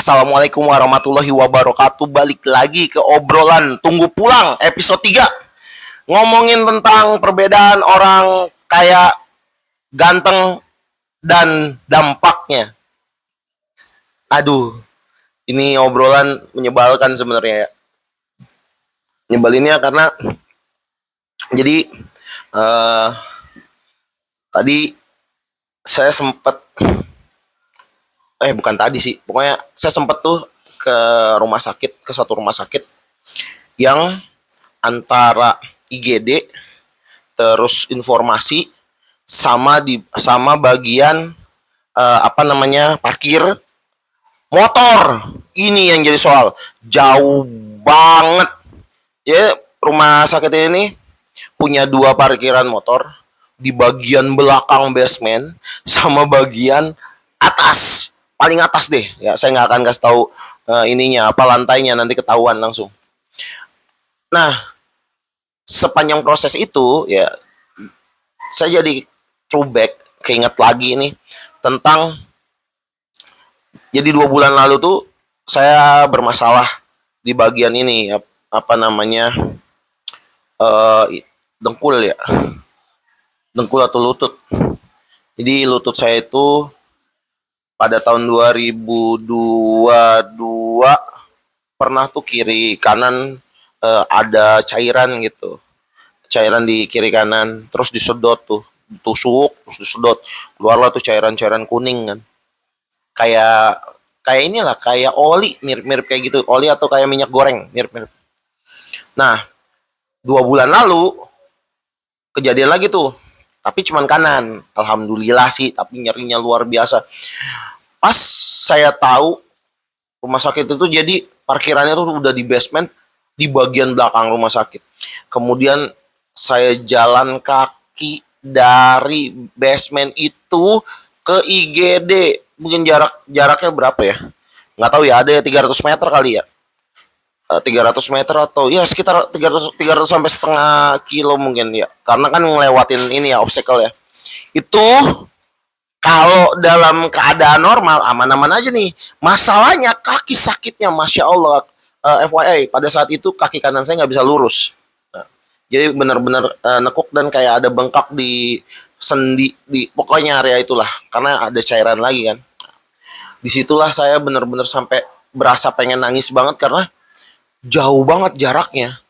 Assalamualaikum warahmatullahi wabarakatuh. Balik lagi ke obrolan Tunggu Pulang episode 3. Ngomongin tentang perbedaan orang kaya, ganteng, dan dampaknya. Aduh, ini obrolan menyebalkan sebenarnya ya. Nyebalinnya karena jadi tadi saya sempat bukan tadi sih, pokoknya saya sempet tuh ke rumah sakit, ke satu rumah sakit yang antara IGD terus informasi sama bagian parkir motor. Ini yang jadi soal, jauh banget ya. Rumah sakit ini punya 2 parkiran motor di bagian belakang basement sama bagian atas, paling atas deh ya. Saya nggak akan kasih tahu lantainya, nanti ketahuan langsung. Nah, sepanjang proses itu ya saya jadi throwback, keinget lagi nih tentang, jadi 2 bulan lalu tuh saya bermasalah di bagian ini dengkul ya, dengkul atau lutut. Jadi lutut saya itu pada tahun 2022 pernah tuh kiri kanan ada cairan gitu. Cairan di kiri kanan, terus disedot tuh, tusuk, terus disedot. Keluarlah tuh cairan-cairan kuning kan. Kayak inilah, kayak oli, mirip-mirip kayak gitu. Oli atau kayak minyak goreng, mirip-mirip. Nah, 2 bulan lalu kejadian lagi tuh, tapi cuman kanan. Alhamdulillah sih, tapi nyerinya luar biasa. Pas saya tahu rumah sakit itu, jadi parkirannya tuh udah di basement, di bagian belakang rumah sakit. Kemudian saya jalan kaki dari basement itu ke IGD. Mungkin jaraknya berapa ya? Nggak tahu ya, ada 300 meter kali ya. 300 meter atau ya sekitar 300 sampai setengah kilo mungkin ya. Karena kan ngelewatin ini ya, obstacle ya. Itu kalau dalam keadaan normal aman-aman aja nih. Masalahnya kaki sakitnya, Masya Allah. FYI, pada saat itu kaki kanan saya nggak bisa lurus. Nah, jadi benar-benar nekuk dan kayak ada bengkak di sendi, di pokoknya area itulah. Karena ada cairan lagi kan. Disitulah saya benar-benar sampai berasa pengen nangis banget karena jauh banget jaraknya.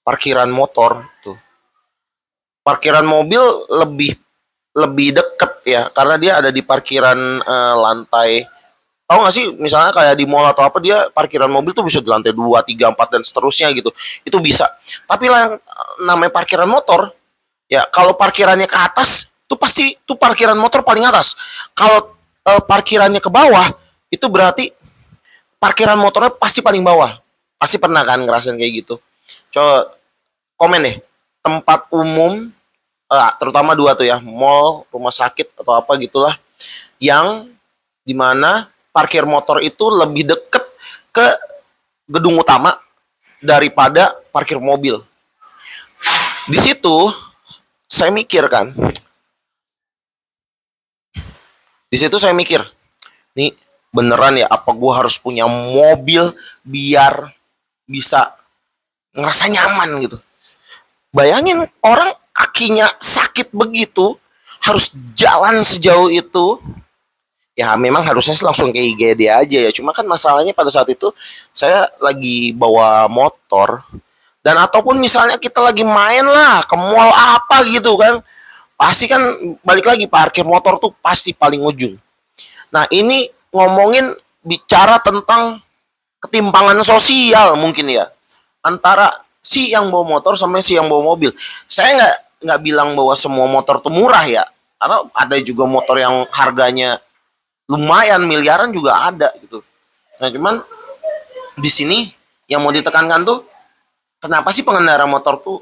Parkiran motor tuh, parkiran mobil lebih deket ya, karena dia ada di parkiran lantai. Tahu nggak sih, misalnya kayak di mall atau apa, dia parkiran mobil tuh bisa di lantai 2, 3, 4 dan seterusnya gitu. Itu bisa. Tapi lah yang namanya parkiran motor ya, kalau parkirannya ke atas tuh pasti tuh parkiran motor paling atas. Kalau parkirannya ke bawah itu berarti parkiran motornya pasti paling bawah. Pasti pernah kan ngerasain kayak gitu. Coba komen deh, tempat umum terutama 2 tuh ya, mall, rumah sakit atau apa gitulah, yang dimana parkir motor itu lebih deket ke gedung utama daripada parkir mobil. Di situ saya mikir kan, nih beneran ya, apa gue harus punya mobil biar bisa ngerasa nyaman gitu. Bayangin orang kakinya sakit begitu harus jalan sejauh itu. Ya memang harusnya sih langsung ke IGD aja ya. Cuma kan masalahnya pada saat itu saya lagi bawa motor, dan ataupun misalnya kita lagi main lah ke mall apa gitu kan, pasti kan balik lagi parkir motor tuh pasti paling ujung. Nah ini ngomongin bicara tentang ketimpangan sosial mungkin ya, antara si yang bawa motor sama si yang bawa mobil. Saya nggak bilang bahwa semua motor tuh murah ya, karena ada juga motor yang harganya lumayan miliaran juga ada gitu. Nah cuman di sini yang mau ditekankan tuh, kenapa sih pengendara motor tuh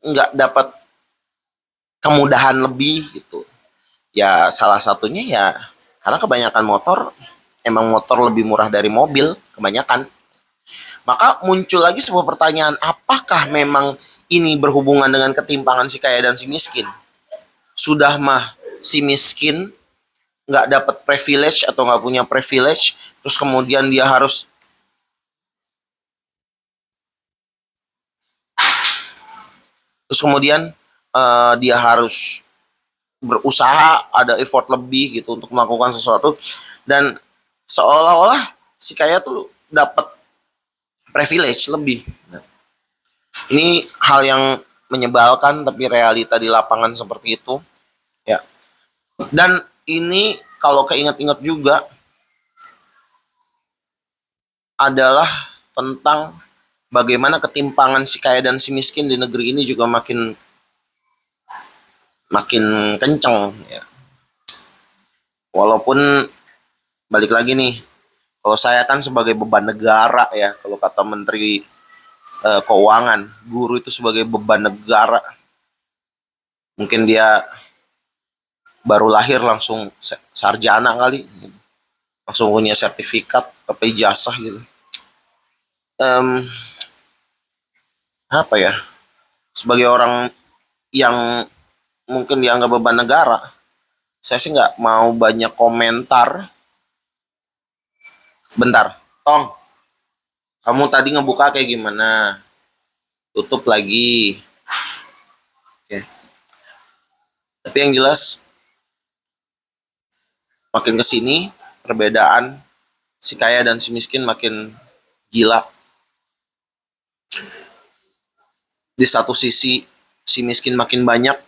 nggak dapat kemudahan lebih gitu? Ya salah satunya ya karena kebanyakan motor lebih murah dari mobil kebanyakan. Maka muncul lagi sebuah pertanyaan, apakah memang ini berhubungan dengan ketimpangan si kaya dan si miskin? Sudah mah si miskin nggak dapat privilege atau nggak punya privilege, terus terus kemudian dia harus dia harus berusaha, ada effort lebih gitu untuk melakukan sesuatu, dan seolah-olah si kaya tuh dapat privilege lebih. Ini hal yang menyebalkan, tapi realita di lapangan seperti itu ya. Dan ini kalau keinget-inget juga adalah tentang bagaimana ketimpangan si kaya dan si miskin di negeri ini juga makin kenceng ya. Walaupun balik lagi nih, kalau saya kan sebagai beban negara ya, kalau kata Menteri Keuangan, guru itu sebagai beban negara. Mungkin dia baru lahir langsung sarjana kali, langsung punya sertifikat apa ijazah gitu. Apa ya, sebagai orang yang mungkin dianggap beban negara, saya sih nggak mau banyak komentar. Bentar, Tong, kamu tadi ngebuka kayak gimana? Tutup lagi. Oke. Tapi yang jelas makin kesini perbedaan si kaya dan si miskin makin gila. Di satu sisi si miskin makin banyak,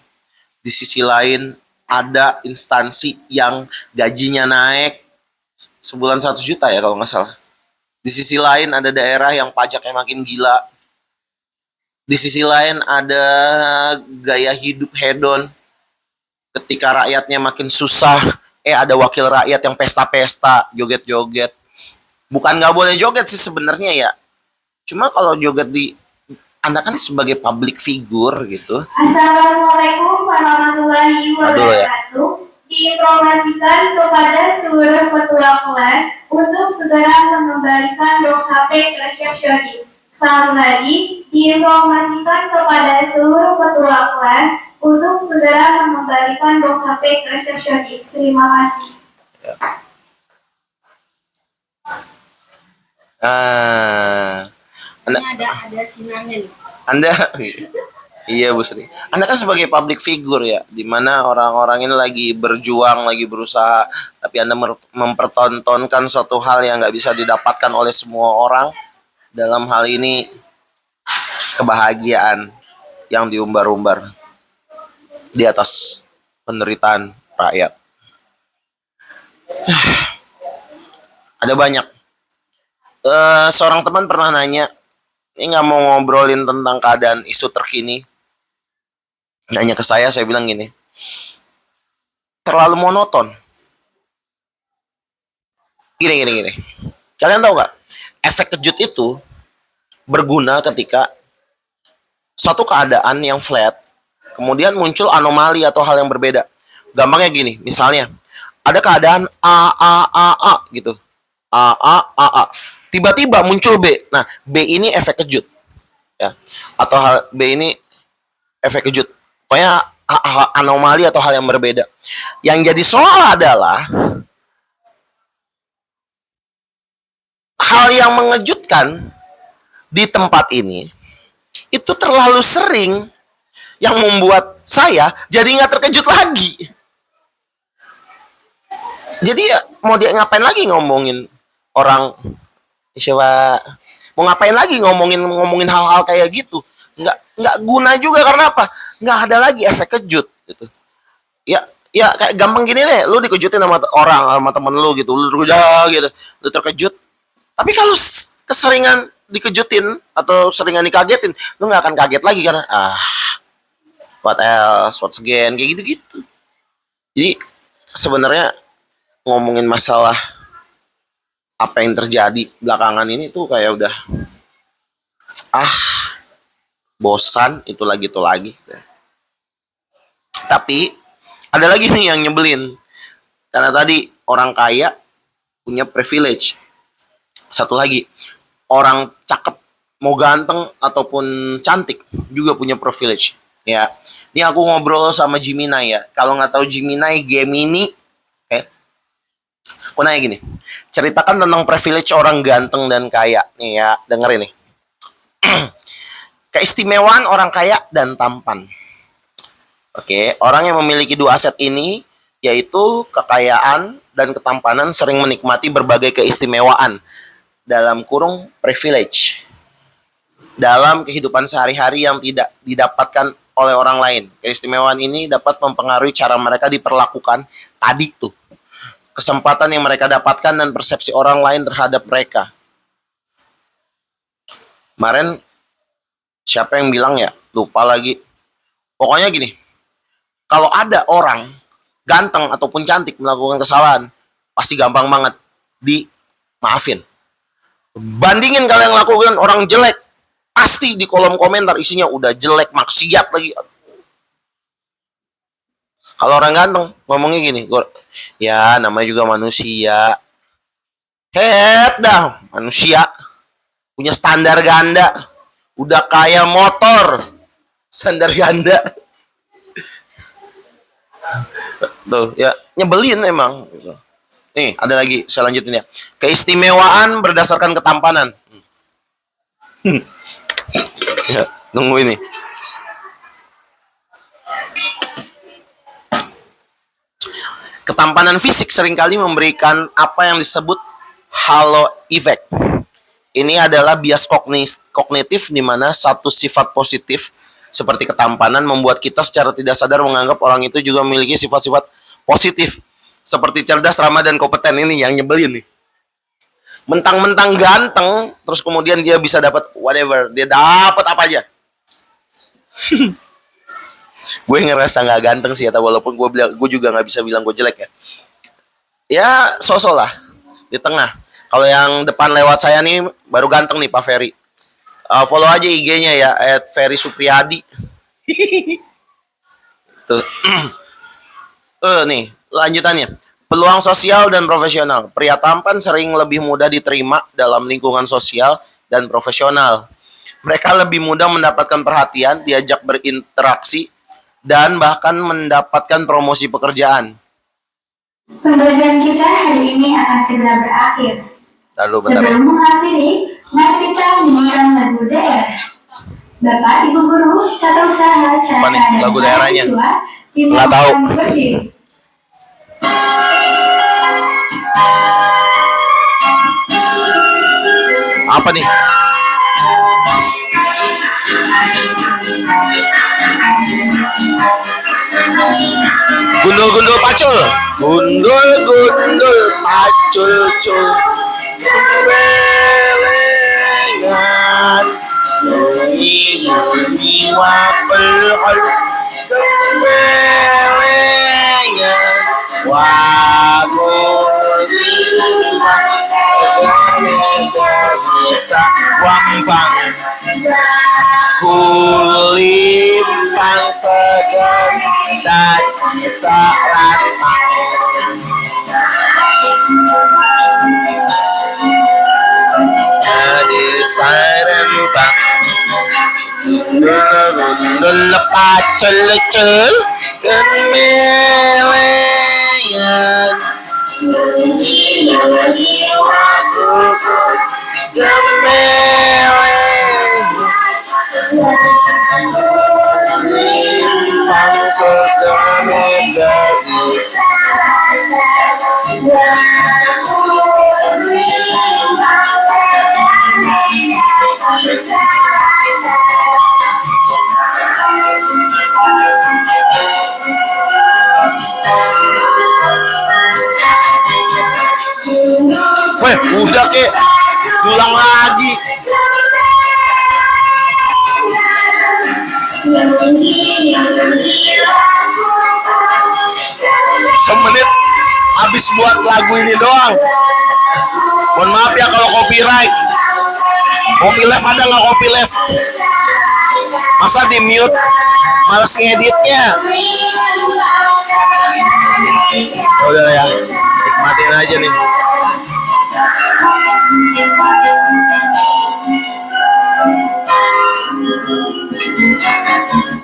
di sisi lain ada instansi yang gajinya naik sebulan 100 juta ya kalau nggak salah. Di sisi lain ada daerah yang pajaknya makin gila. Di sisi lain ada gaya hidup hedon. Ketika rakyatnya makin susah, ada wakil rakyat yang pesta-pesta, joget-joget. Bukan nggak boleh joget sih sebenarnya ya. Cuma kalau joget Anda kan sebagai public figure gitu. Assalamualaikum warahmatullahi wabarakatuh. Diinformasikan kepada seluruh ketua kelas untuk segera mengembalikan box HP ke resepsionis. Satu lagi, diinformasikan kepada seluruh ketua kelas untuk segera mengembalikan box HP ke resepsionis. Terima kasih. Ada sinarnya nih. Anda iya Bu Sri. Anda kan sebagai public figure ya, di mana orang-orang ini lagi berjuang, lagi berusaha, tapi Anda mempertontonkan suatu hal yang nggak bisa didapatkan oleh semua orang. Dalam hal ini kebahagiaan yang diumbar-umbar di atas penderitaan rakyat. Ada banyak. Seorang teman pernah nanya, ini nggak mau ngobrolin tentang keadaan isu terkini. Nanya ke saya bilang gini, terlalu monoton. Gini. Kalian tahu nggak? Efek kejut itu berguna ketika suatu keadaan yang flat, kemudian muncul anomali atau hal yang berbeda. Gampangnya gini, misalnya ada keadaan A gitu, A. Tiba-tiba muncul B. Nah, B ini efek kejut, ya, atau B ini efek kejut. Pokoknya anomali atau hal yang berbeda. Yang jadi soal adalah hal yang mengejutkan di tempat ini itu terlalu sering yang membuat saya jadi nggak terkejut lagi. Jadi ya mau dia ngapain lagi ngomongin orang siapa, mau ngapain lagi ngomongin hal-hal kayak gitu, nggak guna juga. Karena apa? Nggak ada lagi efek kejut gitu. Ya kayak gampang gini deh, lu dikejutin sama orang, sama temen lu gitu, lu terkejut. Tapi kalau keseringan dikejutin atau seringan dikagetin, lu nggak akan kaget lagi karena what else, what's again, kayak gitu-gitu. Jadi sebenarnya ngomongin masalah apa yang terjadi belakangan ini tuh kayak udah bosan, itu lagi. Tapi ada lagi nih yang nyebelin. Karena tadi orang kaya punya privilege. Satu lagi, orang cakep, mau ganteng ataupun cantik juga punya privilege. Ya, ini aku ngobrol sama Gemini ya. Kalau nggak tahu Gemini, Aku nanya gini, ceritakan tentang privilege orang ganteng dan kaya. Nih ya, dengerin nih. Keistimewaan orang kaya dan tampan. Oke, orang yang memiliki dua aset ini, yaitu kekayaan dan ketampanan, sering menikmati berbagai keistimewaan, dalam kurung privilege, dalam kehidupan sehari-hari yang tidak didapatkan oleh orang lain. Keistimewaan ini dapat mempengaruhi cara mereka diperlakukan tadi tuh. Kesempatan yang mereka dapatkan dan persepsi orang lain terhadap mereka. Kemarin siapa yang bilang ya? Lupa lagi. Pokoknya gini, kalau ada orang ganteng ataupun cantik melakukan kesalahan, pasti gampang banget dimaafin. Bandingin kalian lakukan orang jelek, pasti di kolom komentar isinya udah jelek, maksiat lagi. Kalau orang ganteng ngomongnya gini, ya namanya juga manusia. Dah, manusia punya standar ganda, udah kaya motor, standar ganda. Tuh ya, nyebelin emang. Nih ada lagi selanjutnya, keistimewaan berdasarkan ketampanan. Ya, tunggu ini. Ketampanan fisik seringkali memberikan apa yang disebut halo effect. Ini adalah bias kognitif di mana satu sifat positif seperti ketampanan membuat kita secara tidak sadar menganggap orang itu juga memiliki sifat-sifat positif seperti cerdas, ramah, dan kompeten. Ini yang nyebelin nih. Mentang-mentang ganteng, terus kemudian dia bisa dapat whatever, dia dapat apa aja. Gue ngerasa nggak ganteng sih, atau walaupun gue juga nggak bisa bilang gue jelek ya. Ya sosok lah di tengah. Kalau yang depan lewat saya nih baru ganteng nih Pak Ferry. Follow aja IG-nya ya @ferrysupriyadi. Tuh. Nih lanjutannya. Peluang sosial dan profesional. Pria tampan sering lebih mudah diterima dalam lingkungan sosial dan profesional. Mereka lebih mudah mendapatkan perhatian, diajak berinteraksi, dan bahkan mendapatkan promosi pekerjaan. Pembelajaran kita hari ini akan segera berakhir. Sebelum mengakhiri, mari kita menyanyikan lagu daerah. Bapak, Ibu Guru, Tata Usaha, Cara dan lagu daerahnya? Nggak tahu. Berdiri. Apa nih? Gundul-gundul pacul. Gundul-gundul pacul-cul. Belengan. Bunyi-bunyi wapel. Belengan. Bisa wampang kulimpang segan dan sarantang jadi sarantang lepas cel-cel kemeleyan Weh, udah kek, ulang lagi. Semenit habis buat lagu ini doang. Mohon maaf ya kalau copyright. Copy left ada nggak copy left? Masa di mute? Males ngeditnya. Udah ya, nikmatin aja nih.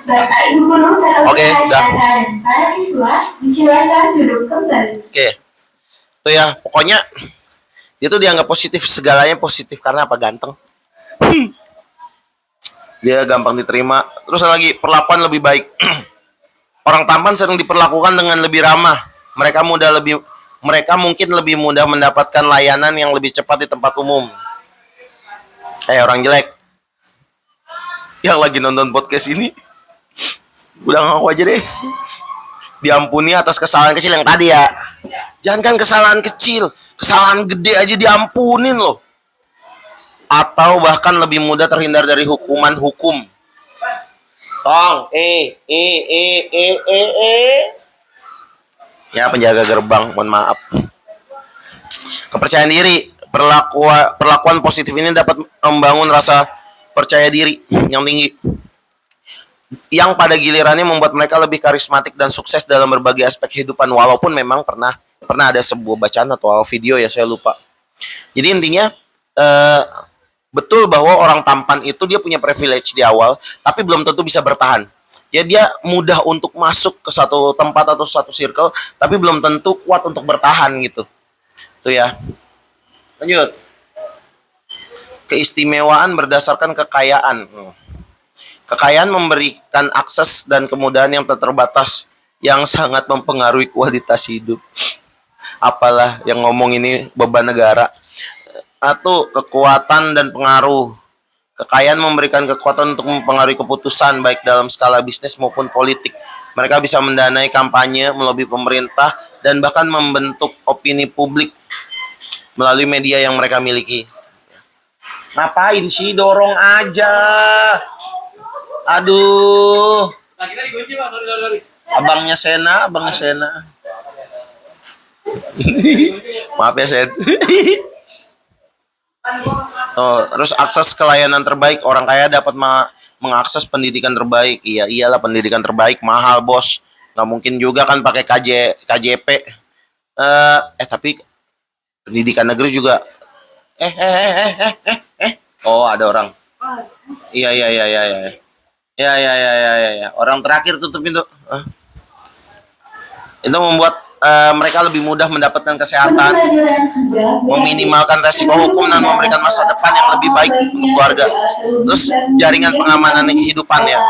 Bapak Ibu Guru, Tata Oke, Usaha, dah. Cara dan para siswa disilakan duduk kembali. Oke. Tuh ya, pokoknya dia tuh dianggap positif, segalanya positif karena apa? Ganteng. Dia gampang diterima. Terus lagi perlakuan lebih baik. Orang tampan sering diperlakukan dengan lebih ramah. Mereka mungkin lebih mudah mendapatkan layanan yang lebih cepat di tempat umum. Orang jelek yang lagi nonton podcast ini, udah ngaku aja deh. Diampuni atas kesalahan kecil yang tadi ya. Jangan kan kesalahan kecil, kesalahan gede aja diampunin loh. Atau bahkan lebih mudah terhindar dari hukuman hukum. Tong, Ya, penjaga gerbang, mohon maaf. Kepercayaan diri, perlakuan positif ini dapat membangun rasa percaya diri yang tinggi, yang pada gilirannya membuat mereka lebih karismatik dan sukses dalam berbagai aspek kehidupan. Walaupun memang pernah ada sebuah bacaan atau video ya, saya lupa. Jadi intinya betul bahwa orang tampan itu dia punya privilege di awal, tapi belum tentu bisa bertahan. Ya, dia mudah untuk masuk ke satu tempat atau satu circle, tapi belum tentu kuat untuk bertahan gitu. Tuh ya. Lanjut. Keistimewaan berdasarkan kekayaan. Kekayaan memberikan akses dan kemudahan yang tak terbatas yang sangat mempengaruhi kualitas hidup. Apalah yang ngomong ini beban negara. Atau kekuatan dan pengaruh. Kekayaan memberikan kekuatan untuk mempengaruhi keputusan baik dalam skala bisnis maupun politik. Mereka bisa mendanai kampanye, melobi pemerintah, dan bahkan membentuk opini publik melalui media yang mereka miliki. Ngapain sih, dorong aja. Aduh. Abangnya Sena. Maaf ya, Sen. Terus akses ke layanan terbaik. Orang kaya dapat mengakses pendidikan terbaik. Iyalah, pendidikan terbaik mahal, bos. Nggak mungkin juga kan pakai KJP. Tapi pendidikan negeri juga. Oh, ada orang. Iya. Ya. Orang terakhir tutup pintu. Itu membuat mereka lebih mudah mendapatkan kesehatan, meminimalkan resiko hukum, dan memberikan masa depan yang lebih baik untuk keluarga. Terus jaringan pengamanan kehidupan ya.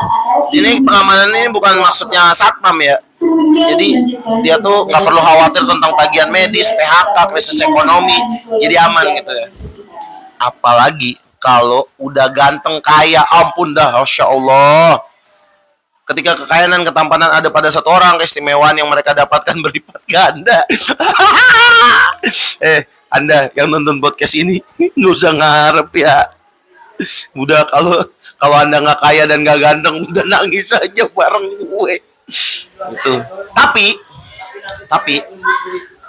Ini pengamanan ini bukan maksudnya satpam ya. Jadi dia tuh nggak perlu khawatir tentang tagihan medis, PHK, krisis ekonomi, jadi aman gitu ya. Apalagi kalau udah ganteng kaya, ampun dah, masya Allah. Ketika kekayaan dan ketampanan ada pada satu orang, keistimewaan yang mereka dapatkan berlipat ganda. Anda yang nonton podcast ini nggak usah ngarep ya. Udah, kalau Anda nggak kaya dan nggak ganteng, udah nangis aja bareng gue. Gitu. Tapi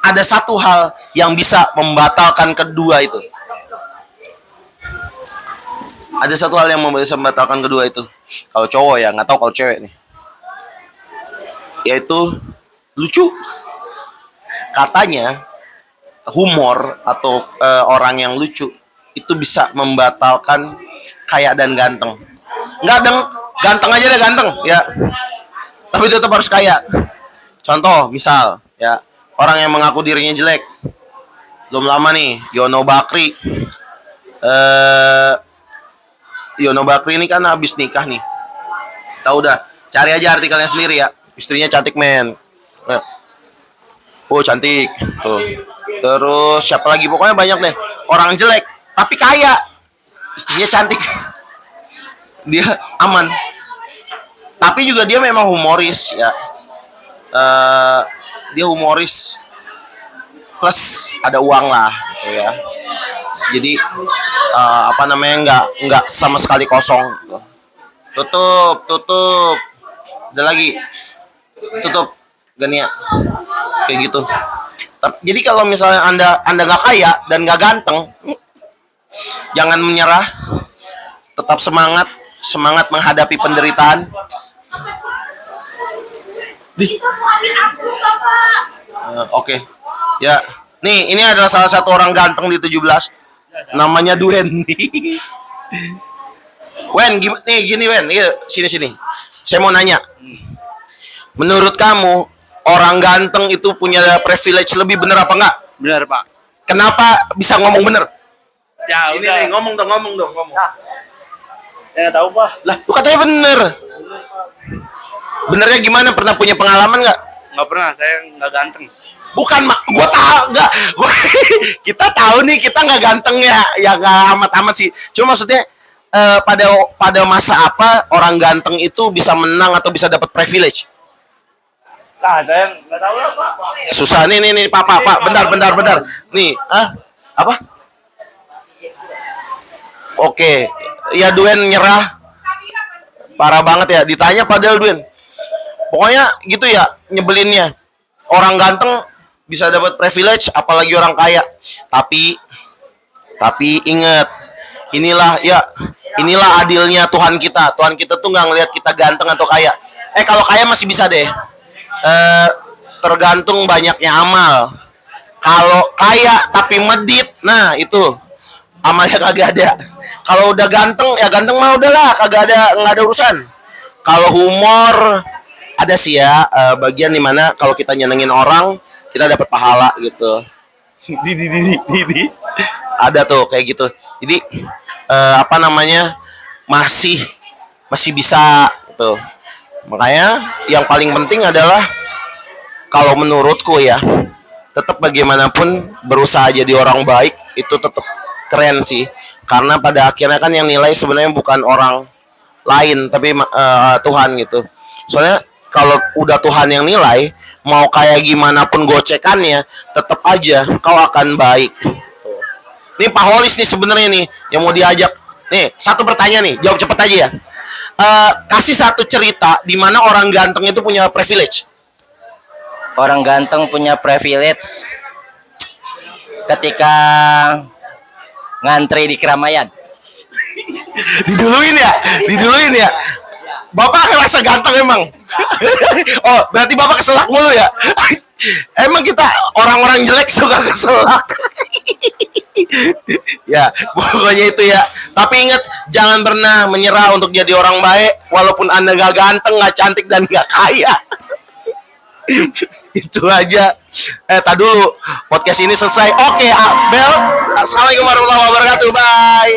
ada satu hal yang bisa membatalkan kedua itu. Ada satu hal yang bisa membatalkan kedua itu. Kalau cowok ya, nggak tahu kalau cewek nih. Yaitu lucu. Katanya humor atau orang yang lucu itu bisa membatalkan kaya dan ganteng. Nggak deng, ganteng aja deh ganteng ya. Tapi tetap harus kaya. Contoh, misal ya, orang yang mengaku dirinya jelek. Belum lama nih, Yono Bakri. Yono Bakri ini kan habis nikah nih. Tahu dah, cari aja artikelnya sendiri ya. Istrinya cantik, men. Oh, cantik. Tuh. Terus siapa lagi? Pokoknya banyak deh. Orang jelek tapi kaya. Istrinya cantik. Dia aman. Tapi juga dia memang humoris ya. Dia humoris plus ada uang lah gitu ya. Jadi nggak sama sekali kosong. Tutup. Ada lagi. Tutup. Gania. Kayak gitu. Jadi kalau misalnya Anda nggak kaya dan nggak ganteng, jangan menyerah. Tetap semangat menghadapi penderitaan. Oke. Ya. Nih, ini adalah salah satu orang ganteng di 17. Namanya Duen. Wen, gini Wen. Sini. Saya mau nanya. Menurut kamu, orang ganteng itu punya privilege lebih, bener apa enggak? Benar, Pak. Kenapa bisa ngomong bener? Ya Ini udah. nih, ngomong dong. Ya nggak tahu, Pak. Lah, lu katanya bener. Benernya gimana? Pernah punya pengalaman nggak? Nggak pernah, saya nggak ganteng. Bukan, gue tahu nggak? Kita tahu nih kita nggak ganteng ya nggak amat-amat sih. Cuma maksudnya pada masa apa orang ganteng itu bisa menang atau bisa dapat privilege? Nah, saya nggak tahu lah, Pak. Susah nih Pak, bentar. Nih, apa? Oke, ya Duen nyerah. Parah banget ya, ditanya padahal Duen. Pokoknya gitu ya, nyebelinnya. Orang ganteng bisa dapat privilege, apalagi orang kaya. Tapi ingat, inilah adilnya Tuhan kita. Tuhan kita tuh nggak ngelihat kita ganteng atau kaya. Kalau kaya masih bisa deh. Tergantung banyaknya amal. Kalau kaya tapi medit, nah itu amalnya kagak ada. Kalau udah ganteng, ya ganteng mah udahlah, nggak ada urusan. Kalau humor ada sih ya, bagian dimana kalau kita nyenengin orang kita dapat pahala gitu. Ada tuh kayak gitu. Jadi masih bisa gitu. Makanya yang paling penting adalah kalau menurutku ya, tetap bagaimanapun berusaha jadi orang baik itu tetap keren sih. Karena pada akhirnya kan yang nilai sebenarnya bukan orang lain tapi Tuhan gitu. Soalnya kalau udah Tuhan yang nilai, mau kayak gimana pun gocekannya, tetap aja kau akan baik. Nih Pak Holis nih sebenarnya nih yang mau diajak. Nih satu pertanyaan nih, jawab cepet aja ya. Kasih satu cerita di mana orang ganteng itu punya privilege. Orang ganteng punya privilege ketika ngantri di keramaian. Diduluin ya. Bapak ngerasa ganteng emang. Oh, berarti Bapak keselak mulu ya. Emang kita orang-orang jelek suka keselak. Ya, pokoknya itu ya. Tapi ingat, jangan pernah menyerah untuk jadi orang baik walaupun Anda gak ganteng, gak cantik dan gak kaya. Itu aja. Tadi dulu podcast ini selesai. Oke, Bel. Assalamualaikum warahmatullahi wabarakatuh. Bye.